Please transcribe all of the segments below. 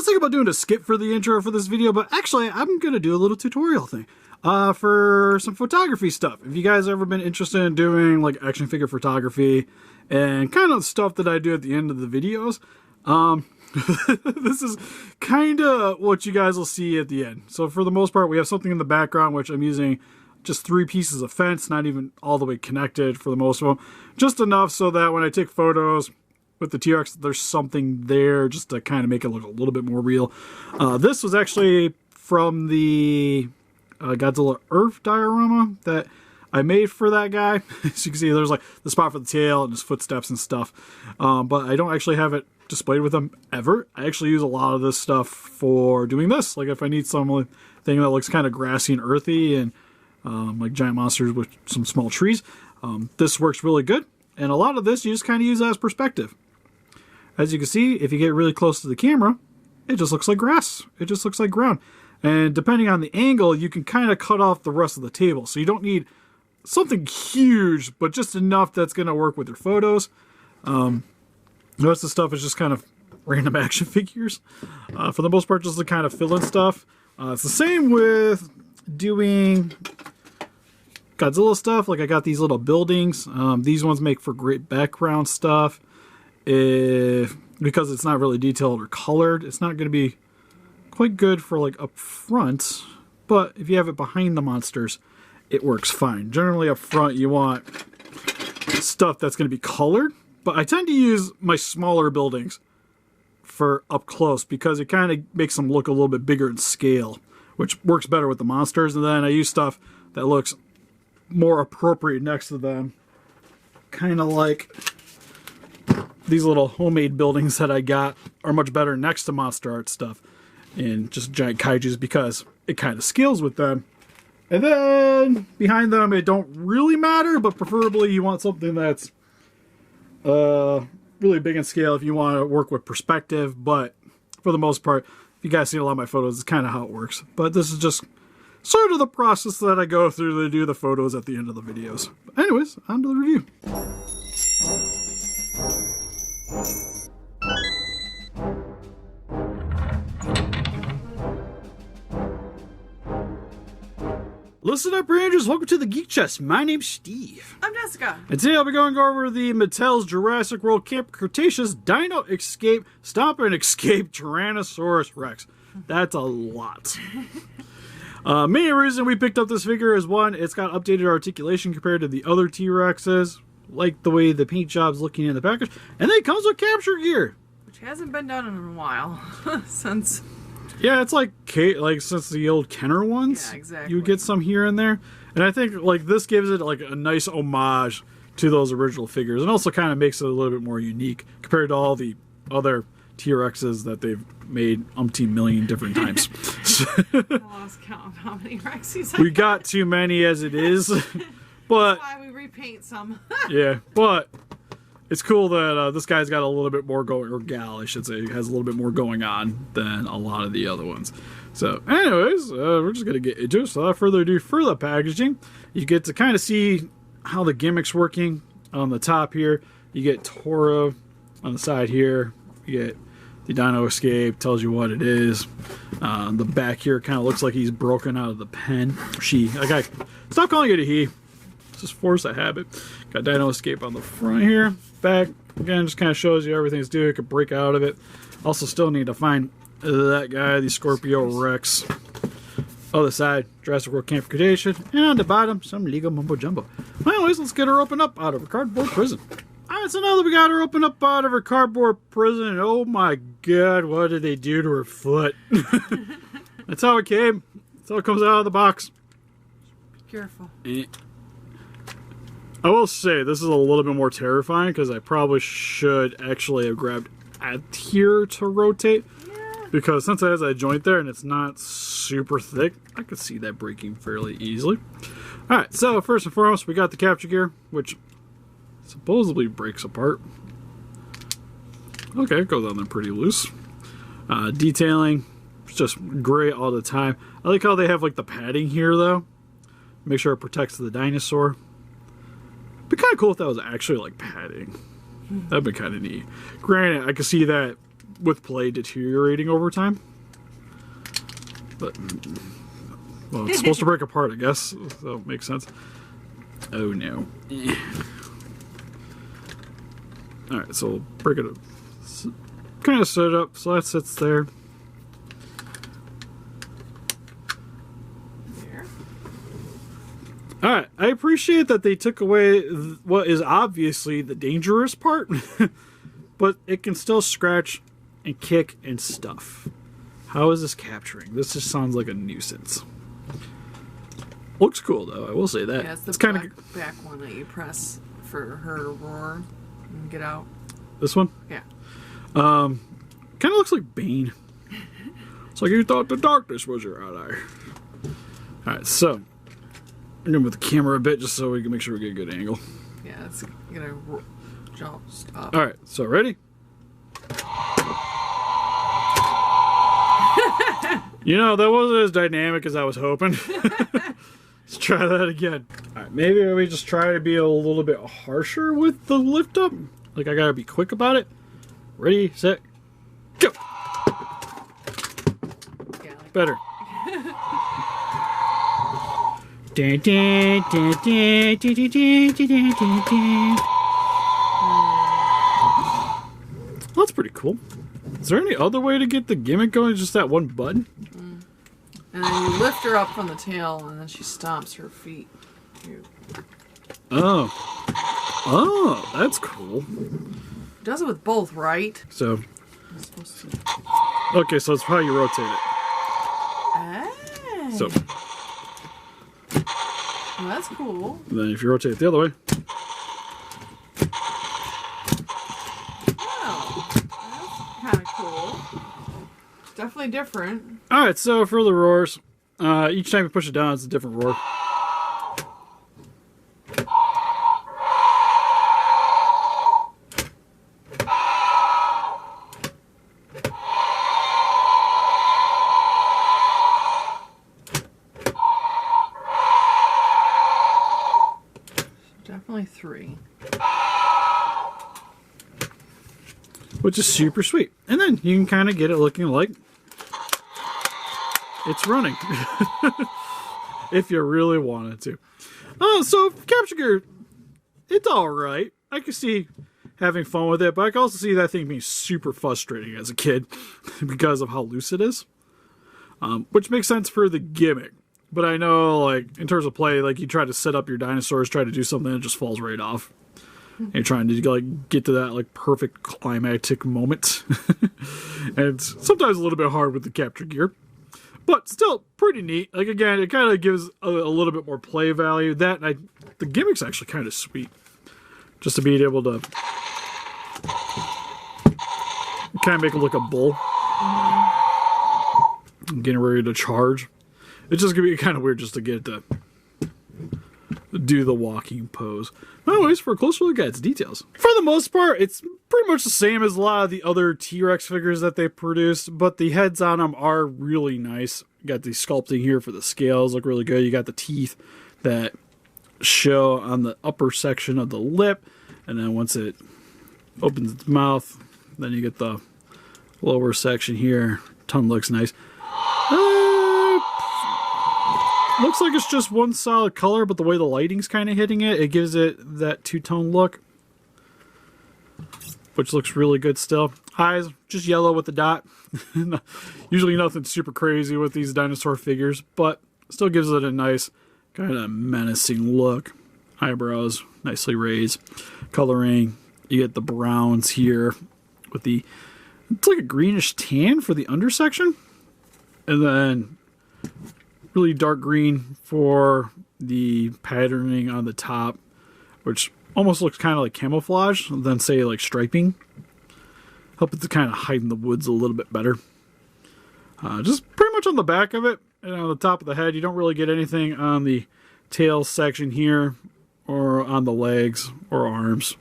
was thinking about doing a skip for the intro for this video, but actually I'm going to do a little tutorial thing for some photography stuff. If you guys ever been interested in doing like action figure photography and kind of stuff that I do at the end of the videos, this is kind of what you guys will see at the end. So for the most part, we have something in the background, which I'm using just 3 pieces of fence, not even all the way connected for the most of them. Just enough so that when I take photos with the T-Rex, there's something there just to kind of make it look a little bit more real. This was actually from the Godzilla Earth diorama that I made for that guy. As you can see, there's like the spot for the tail and his footsteps and stuff. But I don't actually have it displayed with them ever. I actually use a lot of this stuff for doing this. Like if I need something that looks kind of grassy and earthy and like giant monsters with some small trees, this works really good. And a lot of this you just kind of use as perspective. As you can see, if you get really close to the camera, it just looks like grass. It just looks like ground. And depending on the angle, you can kind of cut off the rest of the table. So you don't need something huge, but just enough that's going to work with your photos. The rest of the stuff is just kind of random action figures. For the most part, just to kind of fill in stuff. It's the same with doing Godzilla stuff. Like I got these little buildings. These ones make for great background stuff. Because it's not really detailed or colored, it's not going to be quite good for like up front. But if you have it behind the monsters, it works fine. Generally up front, you want stuff that's going to be colored. But I tend to use my smaller buildings for up close because it kind of makes them look a little bit bigger in scale, which works better with the monsters. And then I use stuff that looks more appropriate next to them. Kind of like these little homemade buildings that I got are much better next to monster art stuff and just giant kaijus because it kind of scales with them. And then behind them, it don't really matter, but preferably you want something that's really big in scale if you want to work with perspective. But for the most part, if you guys see a lot of my photos, it's kind of how it works. But this is just sort of the process that I go through to do the photos at the end of the videos. But anyways, on to the review. Listen up, Rangers. Welcome to the Geek Chest. My name's Steve. I'm Jessica. And today I'll be going over the Mattel's Jurassic World Camp Cretaceous Dino Escape, Stomp and Escape Tyrannosaurus Rex. That's a lot. Main reason we picked up this figure is one, it's got updated articulation compared to the other T-Rexes. Like the way the paint job's looking in the package. And then it comes with capture gear. Which hasn't been done in a while. Since... Yeah, it's like since the old Kenner ones. Yeah, exactly. You would get some here and there. And I think like this gives it like a nice homage to those original figures. And also kind of makes it a little bit more unique compared to all the other T-Rexes that they've made umpteen million different times. I lost count of how many Rexes We got too many as it is. But that's why we repaint some. yeah, but it's cool that this guy's got a little bit more going, or gal, I should say, has a little bit more going on than a lot of the other ones. So, anyways, we're just going to get into it. So, without further ado, for the packaging, you get to kind of see how the gimmick's working on the top here. You get Toro on the side here. You get the Dino Escape, tells you what it is. The back here kind of looks like he's broken out of the pen. She. Okay, stop calling it a he. Just force a habit. Got Dino Escape on the front here. Back, again, just kind of shows you everything's due. It could break out of it. Also still need to find that guy, the Scorpio Rex. Other side, Jurassic World Camp Cretaceous. And on the bottom, some Lego Mumbo Jumbo. Well, anyways, let's get her opened up out of her cardboard prison. Alright, so now that we got her opened up out of her cardboard prison, oh my god, what did they do to her foot? That's how it came. That's how it comes out of the box. Be careful. I will say, this is a little bit more terrifying because I probably should actually have grabbed at here to rotate. Yeah. Because since it has that joint there and it's not super thick, I could see that breaking fairly easily. Alright, so first and foremost, we got the capture gear, which supposedly breaks apart. Okay, it goes on there pretty loose. Detailing, it's just great all the time. I like how they have like the padding here though. Make sure it protects the dinosaur. Be kind of cool if that was actually like padding. That'd be kind of neat. Granted, I could see that with play deteriorating over time. But, well, it's supposed to break apart, I guess. So it makes sense. Oh, no. Alright, so we'll break it up. Kind of set it up so that sits there. Alright, I appreciate that they took away what is obviously the dangerous part, but it can still scratch and kick and stuff. How is this capturing? This just sounds like a nuisance. Looks cool though, I will say that. Yeah, it's kind of back one that you press for her to roar and get out. This one? Yeah. Kind of looks like Bane. It's like you thought the darkness was your ally. Alright, so I'm gonna move the camera a bit just so we can make sure we get a good angle. Yeah, it's gonna jump, stop. Alright, so ready? You know, that wasn't as dynamic as I was hoping. Let's try that again. Alright, maybe we just try to be a little bit harsher with the lift up. Like, I gotta be quick about it. Ready, set, go! Yeah, like Better. Dun, dun, dun, dun, dun, dun, dun, dun, dun, dun. That's pretty cool. Is there any other way to get the gimmick going? Just that one button? And then you lift her up from the tail, and then she stomps her feet. Oh. Oh, that's cool. Does it with both, right? So, I'm supposed to. okay, so it's how you rotate it. Hey. So, Well, that's cool. then if you rotate it the other way. Oh, that's kind of cool. It's definitely different. Alright, so for the roars, each time you push it down, it's a different roar. Definitely 3. Which is super sweet. And then you can kind of get it looking like it's running. If you really wanted to. So capture gear, it's alright. I can see having fun with it, but I can also see that thing being super frustrating as a kid because of how loose it is. Which makes sense for the gimmick. But I know, like, in terms of play, like, you try to set up your dinosaurs, try to do something, it just falls right off. And you're trying to, like, get to that, like, perfect climactic moment. And it's sometimes a little bit hard with the capture gear. But still, pretty neat. Like, again, it kind of gives a little bit more play value. That, and the gimmick's actually kind of sweet. Just to be able to kind of make it look like a bull. Getting ready to charge. It's just going to be kind of weird just to get it to do the walking pose. Anyways, for a closer look at its details. For the most part, it's pretty much the same as a lot of the other T-Rex figures that they produced, but the heads on them are really nice. You got the sculpting here for the scales, look really good. You got the teeth that show on the upper section of the lip, and then once it opens its mouth, then you get the lower section here. Tongue looks nice. Looks like it's just one solid color, but the way the lighting's kind of hitting it, it gives it that two-tone look, which looks really good still. Eyes, just yellow with the dot. Usually nothing super crazy with these dinosaur figures, but still gives it a nice kind of menacing look. Eyebrows, nicely raised. Coloring, you get the browns here with the, it's like a greenish tan for the undersection. And then really dark green for the patterning on the top, which almost looks kind of like camouflage, than say like striping. Help it to kind of hide in the woods a little bit better. Just pretty much on the back of it and on the top of the head. You don't really get anything on the tail section here or on the legs or arms.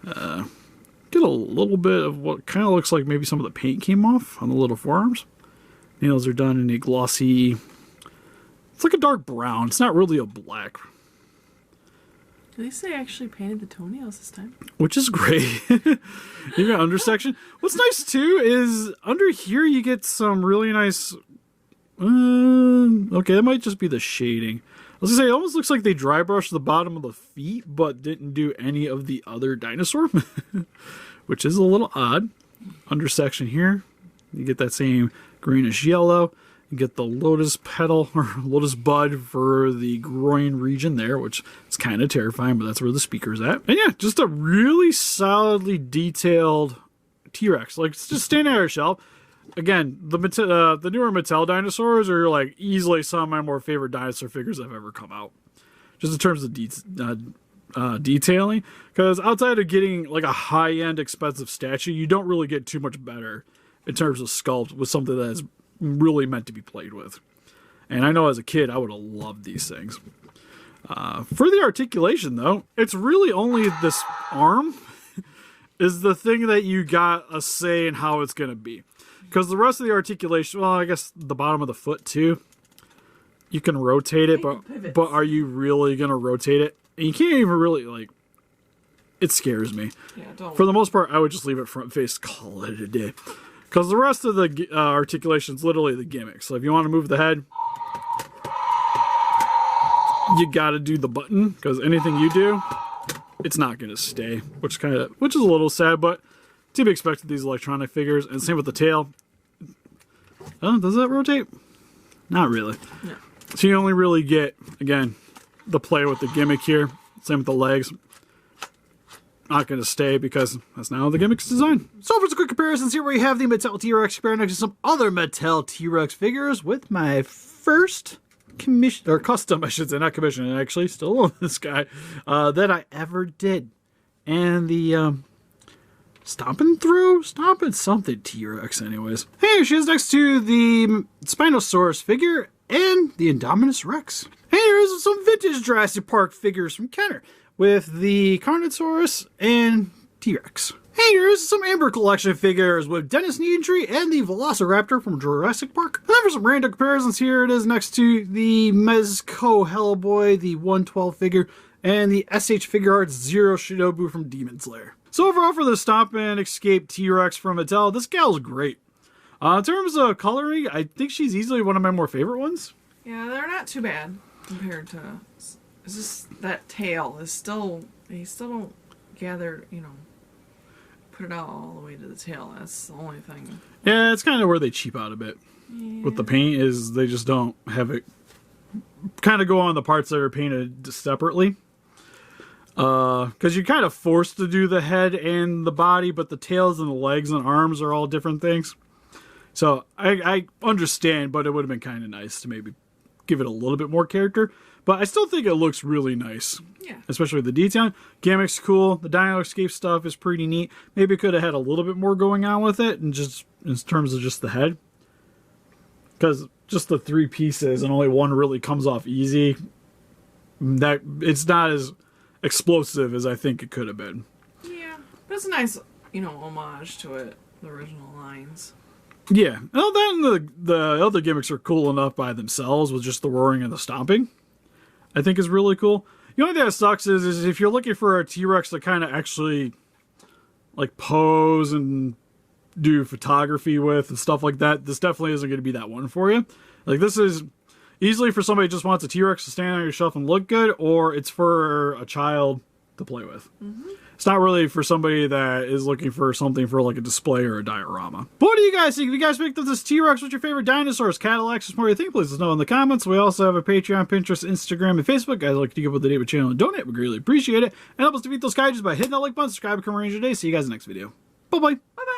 Get a little bit of what kind of looks like maybe some of the paint came off on the little forearms. Nails are done in a glossy, it's like a dark brown. It's not really a black. At least they actually painted the toenails this time. Which is great. You got under section. What's nice too is under here you get some really nice. Okay, that might just be the shading. I was gonna say, it almost looks like they dry brushed the bottom of the feet, but didn't do any of the other dinosaur, which is a little odd. Under section here, you get that same greenish yellow. You get the lotus petal or lotus bud for the groin region there, which is kind of terrifying, but that's where the speaker's at. And yeah, just a really solidly detailed T-Rex. Like, it's just standing on a shelf. Again, the newer Mattel dinosaurs are like easily some of my more favorite dinosaur figures that have ever come out. Just in terms of detailing. Because outside of getting like a high-end expensive statue, you don't really get too much better in terms of sculpt with something that is really meant to be played with. And I know as a kid I would have loved these things. For the articulation though, it's really only this arm is the thing that you got a say in how it's going to be. Because the rest of the articulation, well, I guess the bottom of the foot too, you can rotate it, but are you really going to rotate it? And you can't even really, like, it scares me. Yeah, don't. For the most part, I would just leave it front face, call it a day. Because the rest of the articulation is literally the gimmick. So if you want to move the head, you got to do the button. Because anything you do, it's not going to stay. Which is a little sad, but to be expected these electronic figures. And same with the tail. Oh, does that rotate? Not really. No. So you only really get, again, the play with the gimmick here. Same with the legs. Not going to stay because that's not how the gimmick's designed. So for some quick comparisons, here we have the Mattel T-Rex compared next to some other Mattel T-Rex figures with my first commission, or custom, I should say, not commission, and actually still own this guy, that I ever did. And the Stomping something T-Rex anyways. Hey, she is next to the Spinosaurus figure and the Indominus Rex. Hey, here's some vintage Jurassic Park figures from Kenner with the Carnotaurus and T-Rex. Hey, here's some Amber Collection figures with Dennis Needtree and the Velociraptor from Jurassic Park. And then for some random comparisons, here it is next to the Mezco Hellboy, the 112 figure, and the SH Figure Arts Zero Shinobu from Demon Slayer. So overall for the Stomp and Escape T-Rex from Mattel, this gal's great. In terms of coloring, I think she's easily one of my more favorite ones. Yeah, they're not too bad compared to... It's just that tail is still... They still don't gather, you know... Put it out all the way to the tail. That's the only thing. Yeah, it's kind of where they cheap out a bit. Yeah. With the paint is they just don't have it... Kind of go on the parts that are painted separately. Because you're kind of forced to do the head and the body, but the tails and the legs and arms are all different things. So I understand, but it would have been kind of nice to maybe give it a little bit more character. But I still think it looks really nice. Yeah. Especially with the detailing. Gimmick's cool. The Dino Escape stuff is pretty neat. Maybe could have had a little bit more going on with it, and just in terms of just the head. Because just the three pieces and only one really comes off easy. That it's not as explosive as I think it could have been. Yeah, but it's a nice, you know, homage to it, the original lines. Yeah, well, then the other gimmicks are cool enough by themselves with just the roaring and the stomping. I think is really cool. The only thing that sucks is if you're looking for a T-Rex to kind of actually like pose and do photography with and stuff like that, this definitely isn't going to be that one for you. Like this is easily for somebody who just wants a T-Rex to stand on your shelf and look good, or it's for a child to play with. Mm-hmm. It's not really for somebody that is looking for something for like a display or a diorama. But what do you guys think? If you guys picked up this T-Rex, what's your favorite dinosaurs? Cadillacs, more you think? Please let us know in the comments. We also have a Patreon, Pinterest, Instagram, and Facebook. Guys, like to keep up with the date with the channel and donate. We greatly appreciate it. And help us defeat those kaijus by hitting that like button, subscribe, become a ranger today. See you guys in the next video. Bye-bye. Bye-bye.